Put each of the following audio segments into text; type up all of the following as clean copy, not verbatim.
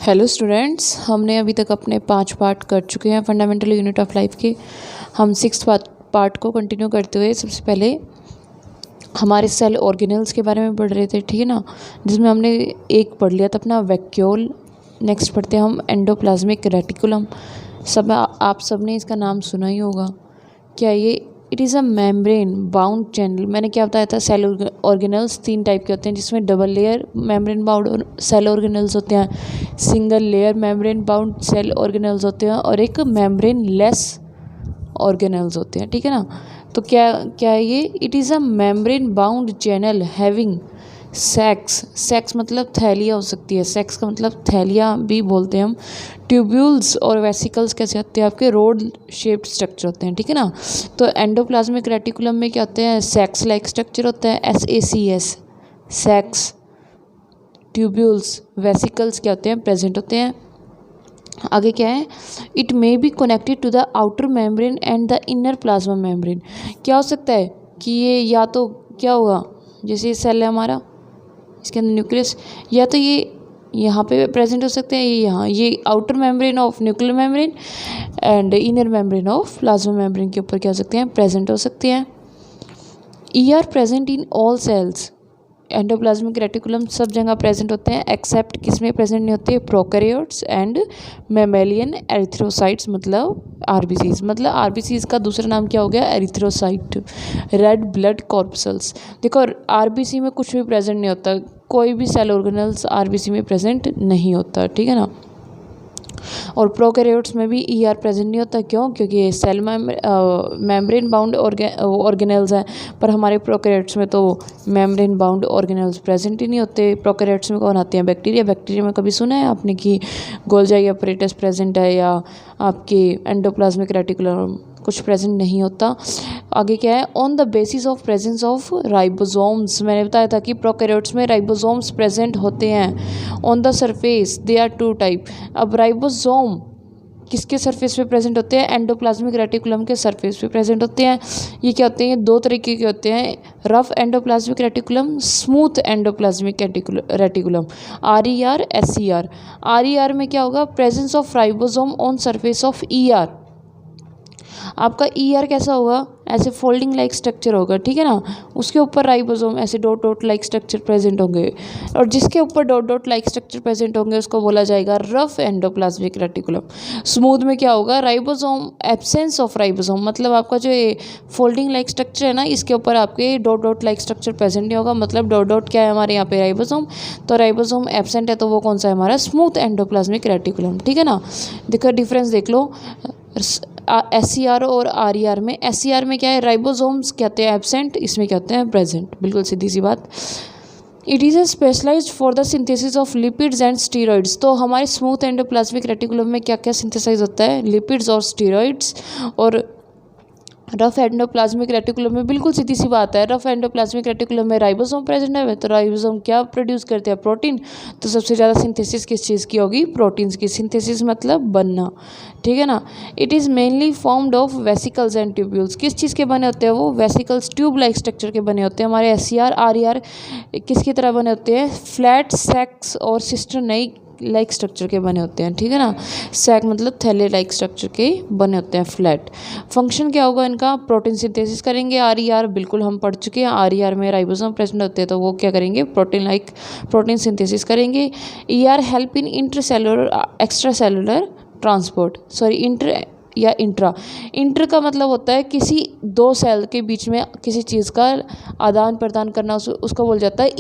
Hello students, हमने अभी तक अपने 5 पार्ट कर चुके हैं फंडामेंटल यूनिट ऑफ लाइफ के। हम 6th पार्ट को कंटिन्यू करते हुए सबसे पहले हमारे सेल ऑर्गेनल्स के बारे में पढ़ रहे थे, ठीक है ना, जिसमें हमने एक पढ़ लिया था अपना वैक्यूल। नेक्स्ट पढ़ते हैं हम एंडोप्लाज्मिक रेटिकुलम। आप सब ने इसका नाम सुना ही होगा। क्या ये it is a membrane bound channel. मैंने क्या बताया था, सेल ऑर्गेनल्स 3 टाइप के होते हैं, जिसमें double layer membrane bound cell organelles होते हैं, single layer membrane bound cell organelles होते हैं, और एक मेम्ब्रेन लेस ऑर्गेनल्स होते हैं, ठीक है ना। तो क्या क्या है ये, it is a membrane bound channel having sex मतलब थैलिया हो सकती है, सेक्स का मतलब थैलिया भी बोलते हैं हम। ट्यूब्यूल्स और वेसिकल्स कैसे होते हैं, आपके रोड शेप्ड स्ट्रक्चर होते हैं, ठीक है ना। तो एंडोप्लाज्मिक रेटिकुलम में क्या होते हैं, सेक्स लाइक स्ट्रक्चर होता है, SACS सेक्स। ट्यूब्यूल्स वेसिकल्स क्या होते हैं, प्रेजेंट होते हैं। आगे क्या है, it may be connected to the outer membrane and the inner plasma membrane. क्या हो सकता है कि ये या तो क्या होगा, जैसे ये सेल है हमारा, इसके अंदर न्यूक्लियस, या तो ये यहाँ पे प्रेजेंट हो सकते हैं, ये यहाँ, ये outer membrane of nuclear membrane and inner membrane of plasma membrane के ऊपर क्या हो सकते हैं, प्रेजेंट हो सकते हैं। ER present in all cells. Endoplasmic reticulum सब जगह प्रेजेंट होते हैं, एक्सेप्ट किसमें प्रेजेंट नहीं होते, प्रोकैरियोट्स एंड मैमेलियन एरिथ्रोसाइट्स, मतलब RBCs। मतलब RBCs का दूसरा नाम क्या हो गया, एरिथ्रोसाइट, रेड ब्लड कॉर्पसल्स। देखो RBC में कुछ भी प्रेजेंट नहीं होता, कोई भी सेल ऑर्गेनल्स RBC में प्रेजेंट नहीं होता, ठीक है ना। और प्रोकैरियोट्स में भी ER प्रेजेंट नहीं होता, क्यों, क्योंकि ये सेल मेम्ब्रेन बाउंड ऑर्गेनल्स हैं, पर हमारे प्रोकैरियोट्स में तो मेम्ब्रेन बाउंड ऑर्गेनल्स प्रेजेंट ही नहीं होते। प्रोकैरियोट्स में कौन आते हैं, बैक्टीरिया। बैक्टीरिया में कभी सुना है आपने कि गोल्गी अपैरेटस प्रेजेंट है, या आपके एंडोप्लाज्मिक रेटिकुलम कुछ प्रेजेंट नहीं होता। आगे क्या है, on the basis of presence of ribosomes. मैंने बताया था कि प्रोकैरियोट्स में राइबोसोम्स प्रेजेंट होते हैं। On the surface they are 2 type. अब राइबोसोम किसके सरफेस पे प्रेजेंट होते हैं, एंडोप्लाज्मिक रेटिकुलम के सरफेस पे प्रेजेंट होते हैं। ये क्या होते हैं, 2 तरीके के होते हैं, rough endoplasmic reticulum, smooth endoplasmic reticulum, RER SER। RER में क्या होगा, presence of ribosome on surface of ER। आपका ER कैसा होगा, ऐसे फोल्डिंग लाइक स्ट्रक्चर होगा, ठीक है ना, उसके ऊपर राइबोसोम ऐसे dot dot like structure present होंगे, और जिसके ऊपर dot dot like structure present होंगे उसको बोला जाएगा रफ एंडोप्लाज्मिक रेटिकुलम। स्मूथ में क्या होगा, राइबोसोम, एब्सेंस ऑफ राइबोसोम, मतलब आपका जो ये फोल्डिंग लाइक स्ट्रक्चर है ना, इसके ऊपर आपके dot dot like structure present नहीं होगा, मतलब डॉट डॉट क्या है हमारे यहाँ पे, राइबोसोम। तो राइबोसोम एब्सेंट है, तो वो कौन सा है, हमारा स्मूथ एंडोप्लाज्मिक रेटिकुलम, ठीक है ना। देखो डिफरेंस देख लो SCR और RER में। SCR में क्या है, राइबोसोम्स कहते हैं एब्सेंट, इसमें क्या होते हैं, प्रेजेंट। बिल्कुल सीधी सी बात। It is a specialised for the synthesis of lipids and steroids. तो हमारे स्मूथ एंडोप्लाज्मिक रेटिकुलम में क्या क्या सिंथेसाइज होता है, लिपिड्स और स्टीरॉइड्स। और रफ एंडोप्लाज्मिक रेटिकुलम में बिल्कुल सीधी सी बात है, रफ एंडोप्लाज्मिक रेटिकुलम में राइबोसोम प्रेजेंट है, तो राइबोसोम क्या प्रोड्यूस करते हैं, प्रोटीन। तो सबसे ज़्यादा सिंथेसिस किस चीज़ की होगी, प्रोटीन्स की। सिंथेसिस मतलब बनना, ठीक है ना। It is mainly formed of vesicles and tubules. किस चीज़ के बने होते हैं वो, वेसिकल्स, ट्यूब लाइक स्ट्रक्चर के बने होते हैं। हमारे SCR RER किसकी तरह बने होते हैं, फ्लैट सैक्स और सिस्टर्न लाइक स्ट्रक्चर के बने होते हैं, ठीक है ना। सैक मतलब थैले लाइक स्ट्रक्चर के बने होते हैं, फ्लैट। फंक्शन क्या होगा इनका, प्रोटीन सिंथेसिस करेंगे। RER बिल्कुल हम पढ़ चुके हैं, RER में राइबोसोम प्रेजेंट होते हैं, तो वो क्या करेंगे, प्रोटीन सिंथेसिस करेंगे। ER help in intercellular extra cellular transport, inter का मतलब होता है किसी 2 सेल के बीच में किसी चीज़ का आदान प्रदान करना, उसको बोला जाता है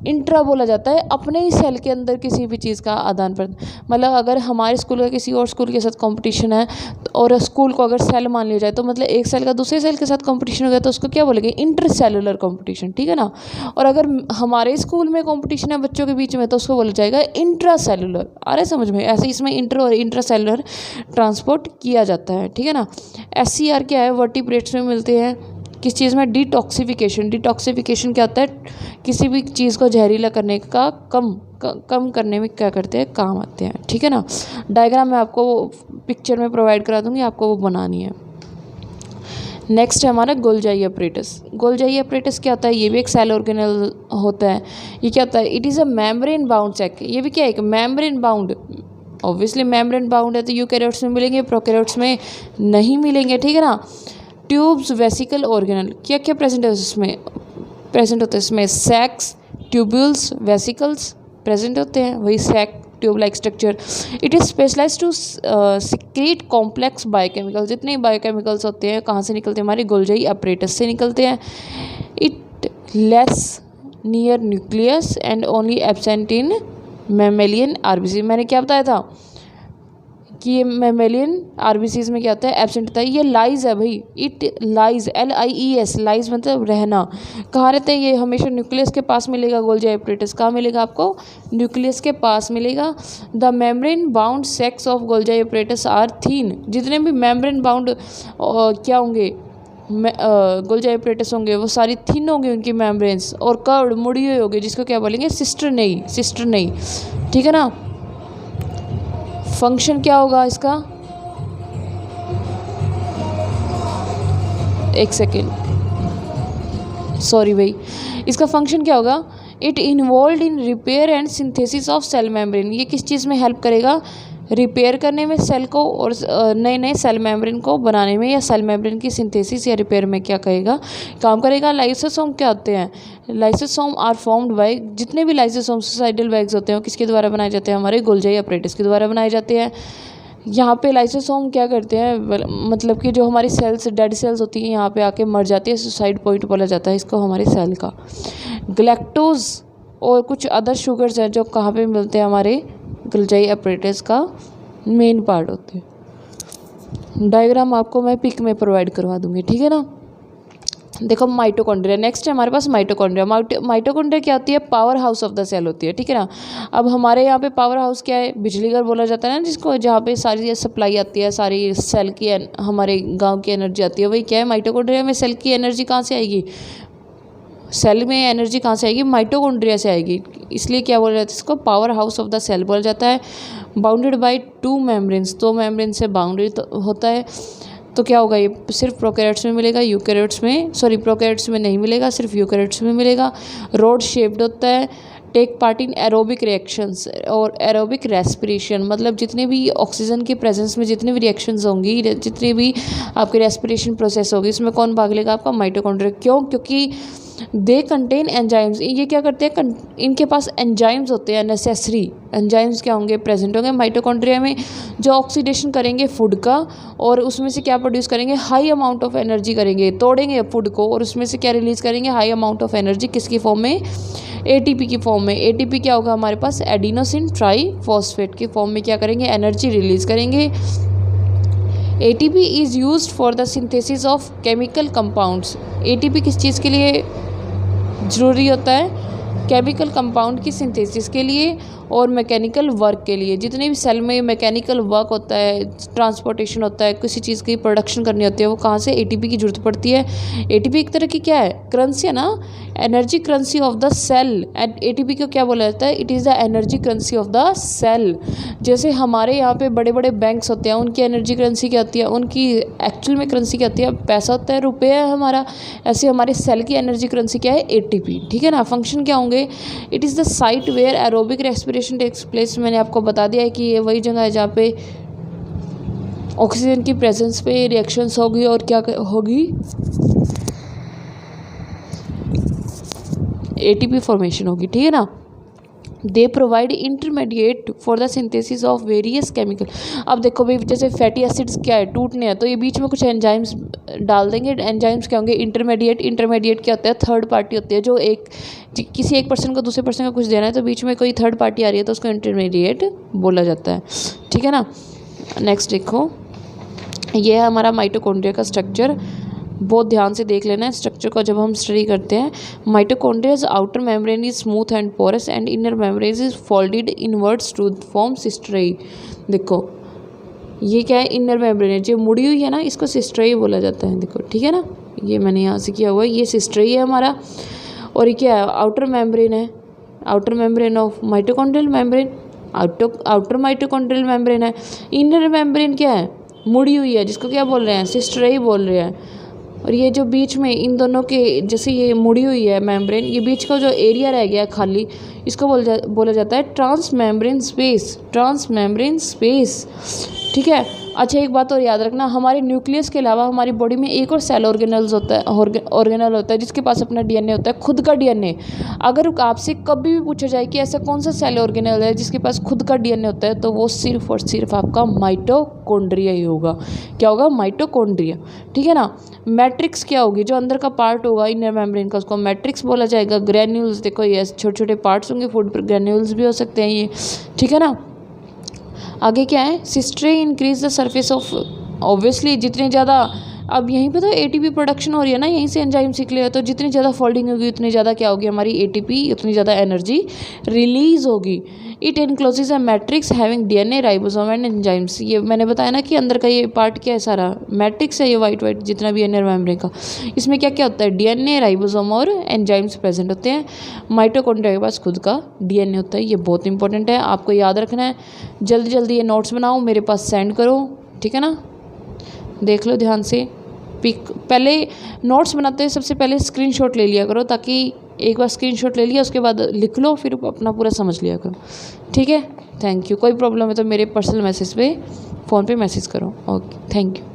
इंट्रा बोला जाता है अपने ही सेल के अंदर किसी भी चीज़ का आदान प्रदान। मतलब अगर हमारे स्कूल का किसी और स्कूल के साथ कंपटीशन है, और स्कूल को अगर सेल मान लिया जाए, तो मतलब एक सेल का दूसरे सेल के साथ कंपटीशन हो गया, तो उसको क्या बोलेंगे, इंटर सेलुलर कंपटीशन, ठीक है ना। और अगर हमारे स्कूल में कंपटीशन है बच्चों के बीच में, तो उसको बोला जाएगा इंट्रा सेलुलर। आ रहा समझ में, ऐसे इसमें इंटर और इंट्रा सेलुलर ट्रांसपोर्ट किया जाता है, ठीक है ना। SCR क्या है, वर्टिब्रेट्स में मिलते हैं, किस चीज़ में, डिटॉक्सिफिकेशन क्या होता है, किसी भी चीज़ को जहरीला करने का कम करने में क्या करते हैं, काम आते हैं, ठीक है ना। डायग्राम मैं आपको पिक्चर में प्रोवाइड करा दूंगी, आपको वो बनानी है। नेक्स्ट है हमारा गोल्जाई अपरेटस। गोल्जाई अपरेटस क्या होता है? ये भी एक सेल ऑर्गेनल होता है। ये क्या होता है? It is a membrane bound sac. ये भी क्या है? एक membrane bound. Obviously membrane bound है तो यूकैरियोट्स में मिलेंगे, प्रोकैरियोट्स में नहीं मिलेंगे, ठीक है ना। ट्यूब्स, वेसिकल ऑर्गेनल, क्या क्या प्रेजेंट है इसमें? प्रेजेंट होते हैं इसमें सैक्स, ट्यूब्यूल्स, वेसिकल्स प्रेजेंट होते हैं, वही sac tube like structure. It is specialise to secrete complex biochemicals. जितने बायोकेमिकल्स होते हैं कहाँ से निकलते हैं? हमारे गोल्जाई अपरेटस से निकलते हैं। It less near nucleus and only absent in mammalian RBC. मैंने क्या बताया था कि ये मैमेलियन आरबीसीज में क्या होता है? एब्सेंट होता है। ये लाइज है भाई, इट लाइज, LIES, लाइज मतलब रहना। कहाँ रहते हैं ये? हमेशा न्यूक्लियस के पास मिलेगा। गोल्जाई अपरेटस कहाँ मिलेगा आपको? न्यूक्लियस के पास मिलेगा। The membrane bound sacs of Golgi apparatus are thin. जितने भी मेम्ब्रेन बाउंड क्या होंगे? गोल्जाई अपरेटस होंगे वो सारी थिन होंगे उनकी मेम्ब्रेन्स, और कर्व्ड, मुड़ी हुई होगी, जिसको क्या बोलेंगे? सिस्टर नहीं, ठीक है ना। फंक्शन क्या होगा इसका? एक सेकेंड, सॉरी भाई, इसका फंक्शन क्या होगा? It involve in repair and synthesis of cell membrane. ये किस चीज़ में हेल्प करेगा? रिपेयर करने में सेल को, और नए नए सेल मेम्ब्रेन को बनाने में, या सेल मेम्ब्रेन की सिंथेसिस या रिपेयर में क्या करेगा? काम करेगा। लाइसोसोम क्या होते हैं? लाइसोसोम आर फॉर्म्ड बाय, जितने भी लाइसोसोम सुसाइडल बैग्स होते हैं वो किसके द्वारा बनाए जाते हैं? हमारे गोल्जाई अपरेटस के द्वारा बनाए जाते हैं। यहाँ पे लाइसोसोम क्या करते हैं? मतलब कि जो हमारी सेल्स, डेड सेल्स होती हैं, यहाँ पे आके मर जाती है। सुसाइड पॉइंट बोला जाता है इसको हमारे सेल का। ग्लैक्टोज और कुछ अदर शुगर्स हैं जो कहाँ पे मिलते हैं? हमारे गोल्जाई अपरेटस का मेन पार्ट होते हैं। डायग्राम आपको मैं पिक में प्रोवाइड करवा दूंगी, ठीक है ना। देखो माइटोकॉन्ड्रिया, नेक्स्ट है हमारे पास माइटोकॉन्ड्रिया। माइटोकॉन्ड्रिया क्या होती है? Power house of the cell होती है, ठीक है ना। अब हमारे यहाँ पे पावर हाउस क्या है? बिजली घर बोला जाता है ना जिसको, जहाँ पे सारी सप्लाई आती है, सारी सेल की, हमारे गांव की एनर्जी आती है, वही क्या है? माइटोकॉन्ड्रिया में सेल की एनर्जी कहाँ से आएगी? सेल में एनर्जी कहाँ से आएगी? माइटोकॉन्ड्रिया से आएगी। इसलिए क्या बोला जाता है इसको? Power house of the cell बोला जाता है। बाउंडेड बाय 2 मेम्ब्रेन्स, 2 मेम्ब्रेन से बाउंडेड होता है। तो क्या होगा? ये सिर्फ प्रोकैरियोट्स में मिलेगा, यूकैरियोट्स में, सॉरी प्रोकैरियोट्स में नहीं मिलेगा, सिर्फ यूकैरियोट्स में मिलेगा। रोड शेप्ड होता है। Take part in aerobic reactions और एरोबिक रेस्पिरेशन, मतलब जितने भी ऑक्सीजन के प्रेजेंस में जितने भी रिएक्शंस होंगी, जितनी भी आपकी रेस्पिरेशन प्रोसेस होगी, इसमें कौन भाग लेगा? आपका माइटोकॉन्ड्रिया। क्यों? क्योंकि दे कंटेन एंजाइम्स। ये क्या करते हैं? इनके पास एंजाइम्स होते हैं, नेसेसरी एंजाइम्स क्या होंगे? प्रेजेंट होंगे माइटोकॉन्ड्रिया में, जो ऑक्सीडेशन करेंगे फूड का, और उसमें से क्या प्रोड्यूस करेंगे? हाई अमाउंट ऑफ एनर्जी करेंगे। तोड़ेंगे फूड को और उसमें से क्या रिलीज करेंगे? High amount of energy. किसकी फॉर्म में? ATP की फॉर्म में। ATP क्या होगा हमारे पास? एडिनोसिन ट्राईफॉस्फेट की फॉर्म में क्या करेंगे? एनर्जी रिलीज करेंगे। ATP is used for the synthesis of chemical compounds. ATP किस चीज़ के लिए ज़रूरी होता है? केमिकल कंपाउंड की सिंथेसिस के लिए और मैकेनिकल वर्क के लिए। जितने भी सेल में मैकेनिकल वर्क होता है, ट्रांसपोर्टेशन होता है, किसी चीज़ की प्रोडक्शन करनी होती है, वो कहाँ से? ATP की जरूरत पड़ती है। ATP एक तरह की क्या है? करेंसी है ना, energy currency of the cell. And ATP को क्या बोला जाता है? It is the energy currency of the cell. जैसे हमारे यहाँ पे बड़े बड़े बैंक्स होते हैं, उनकी एनर्जी करेंसी क्या होती है? उनकी एक्चुअल में करेंसी क्या होती है? पैसा होता है, रुपये है हमारा। ऐसे हमारे सेल की एनर्जी करेंसी क्या है? ATP, ठीक है ना। फंक्शन क्या होंगे? It is the site where aerobic respiration takes place. मैंने आपको बता दिया है कि ये वही जगह है जहाँ पे ऑक्सीजन की प्रेजेंस पे रिएक्शंस होगी और क्या होगी? ATP फॉर्मेशन होगी, ठीक है ना। They provide intermediate for the synthesis of various chemical. अब देखो भाई, जैसे फैटी एसिड्स क्या है? टूटने हैं, तो ये बीच में कुछ एंजाइम्स डाल देंगे। एंजाइम्स क्या होंगे? इंटरमीडिएट क्या होता है? थर्ड पार्टी होती है, जो किसी एक पर्सन को दूसरे पर्सन को कुछ देना है, तो बीच में कोई थर्ड पार्टी आ रही है तो उसको इंटरमीडिएट बोला जाता है, ठीक है ना। नेक्स्ट देखो, ये है हमारा माइटोकॉन्ड्रिया का स्ट्रक्चर। बहुत ध्यान से देख लेना है स्ट्रक्चर को जब हम स्टडी करते हैं। Mitochondria's outer membrane is smooth and porous and inner membrane is folded inwards to form सिस्टरी। देखो ये क्या है? इनर मेम्ब्रेन है, जो मुड़ी हुई है ना, इसको सिस्टरी बोला जाता है। देखो, ठीक है ना, ये मैंने यहाँ से किया हुआ है, ये सिस्टरी है हमारा। और ये क्या है? आउटर मेम्ब्रेन है, outer membrane of mitochondrial membrane, outer mitochondrial membrane है। इनर मेम्ब्रेन क्या है? मुड़ी हुई है, जिसको क्या बोल रहे हैं? सिस्टरी बोल रहे हैं। और ये जो बीच में इन दोनों के जैसे ये मुड़ी हुई है मेम्ब्रेन, ये बीच का जो एरिया रह गया खाली, इसको बोला जाता है transmembrane space, transmembrane space. ठीक है। अच्छा, एक बात और याद रखना, हमारे न्यूक्लियस के अलावा हमारी बॉडी में एक और सेल ऑर्गेनल होता है जिसके पास अपना डीएनए होता है, खुद का डीएनए। अगर आपसे कभी भी पूछा जाए कि ऐसा कौन सा सेल ऑर्गेनल है जिसके पास खुद का डीएनए होता है, तो वो सिर्फ और सिर्फ आपका माइटोकॉन्ड्रिया ही होगा। क्या होगा? माइटोकॉन्ड्रिया। ठीक है ना। मैट्रिक्स क्या होगी? जो अंदर का पार्ट होगा इनर मेम्ब्रेन का, उसको मैट्रिक्स बोला जाएगा। ग्रैन्यूल्स, देखो ये छोटे छोटे पार्ट्स होंगे, फूड ग्रैन्यूल्स भी हो सकते हैं ये। ठीक है ना। आगे क्या है? सिस्ट्रे increase the surface of, obviously जितने ज़्यादा, अब यहीं पे तो एटीपी प्रोडक्शन हो रही है ना, यहीं से एंजाइम सीख लिया, तो जितनी ज़्यादा फोल्डिंग होगी उतनी ज़्यादा क्या होगी हमारी एटीपी, उतनी ज़्यादा एनर्जी रिलीज होगी। It encloses a matrix having DNA, ribosome and enzymes. ये मैंने बताया ना कि अंदर का ये पार्ट क्या है, सारा मैट्रिक्स है, ये वाइट जितना भी इनर मेम्ब्रेन का। इसमें क्या क्या होता है? डीएनए, राइबोसोम और एंजाइम्स प्रेजेंट होते हैं। माइटोकॉन्ड्रिया के पास खुद का डीएनए होता है। ये बहुत इंपॉर्टेंट है, आपको याद रखना है। जल्दी जल्दी ये नोट्स बनाओ, मेरे पास सेंड करो। ठीक है ना। देख लो ध्यान से। पहले नोट्स बनाते हैं सबसे पहले स्क्रीनशॉट ले लिया करो, ताकि एक बार स्क्रीनशॉट ले लिया उसके बाद लिख लो, फिर अपना पूरा समझ लिया करो। ठीक है। Thank you. कोई प्रॉब्लम है तो मेरे पर्सनल मैसेज पे, फ़ोन पे मैसेज करो। Okay, thank you.